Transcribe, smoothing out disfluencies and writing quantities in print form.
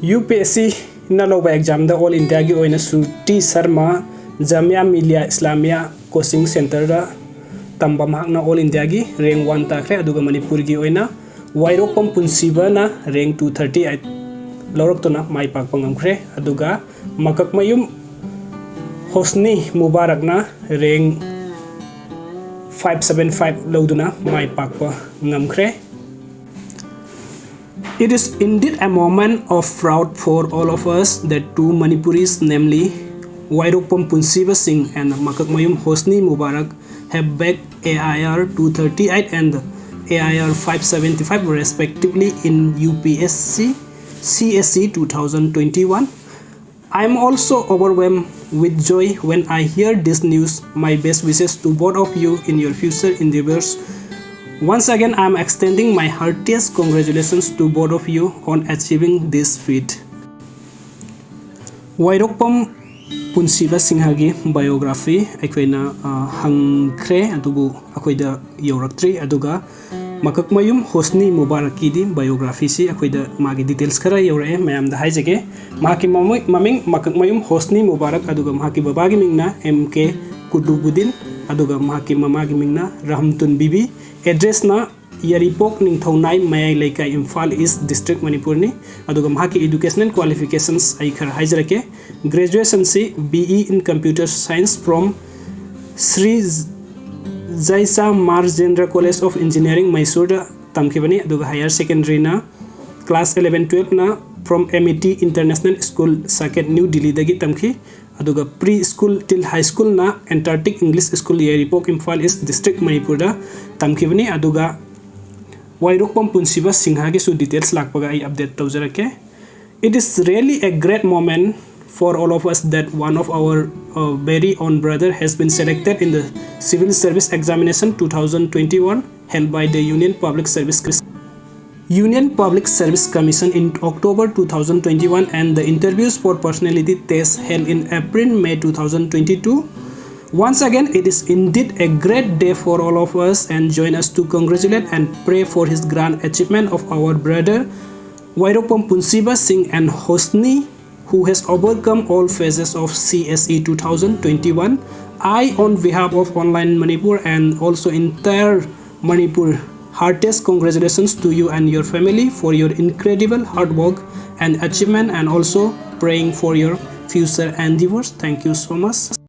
UPSC na loba exam da all India gi oina Suti Sharma Jamia Millia Islamia coaching center da tamba mahakna all India gi rank 1 takre aduga Manipur gi oina wairokpam punshiba na rank 238 lawraktuna mai pakpa ngamkhre aduga makak mayum Hoshni Mubarak na rank 575 lawduna mai pakpa ngamkhre. It is indeed a moment of proud for all of us that two Manipuris, namely Wairokpam Punshiba Singh and Makakmayum Hoshni Mubarak, have bagged AIR 238 and AIR 575 respectively in UPSC CSE 2021. I am also overwhelmed with joy when I hear this news. My best wishes to both of you in your future endeavors. Once again, I am extending my heartiest congratulations to both of you on achieving this feat. Wairokpam Punshiba Singhagi biography akoina hangkre adubu akoida yoraktri aduga Makakmayum Hoshni Mubarak di biography si akoida magi details khara yore mayam da haijege mahaki maming Makakmayum Hoshni Mubarak aduga mahaki babagi mingna MK Kudubudin aduga mahaki mamagi mingna Rahmtun Bibi. Address na Yaripok Ningthaunai Mayai Laikai Imphal East District Manipur ni aduga mahaki educational qualifications ay khar haijrake graduation si BE in computer science from Sri Jaisa Marjendra College of Engineering Mysore tamkhibani aduga higher secondary na class 11 12 na from MET International School Saket New Delhi dagi tamkhi aduga pre-school till high school na Antarctic English School Yaripok Imphal East District Manipur da tamkhibani aduga Wairokpam Punshiba Singhagi su details lakpaga ai update tawjarake. It is really a great moment for all of us that one of our very own brother has been selected in the Civil Service Examination 2021 held by the Union Public Service Commission in October 2021 and the interviews for personality tests held in April-May 2022. Once again, it is indeed a great day for all of us, and join us to congratulate and pray for his grand achievement of our brother Wairokpam Punshiba Singh and Hoshni, who has overcome all phases of CSE 2021. I, on behalf of Online Manipur and also entire Manipur, heartiest congratulations to you and your family for your incredible hard work and achievement, and also praying for your future endeavors. Thank you so much.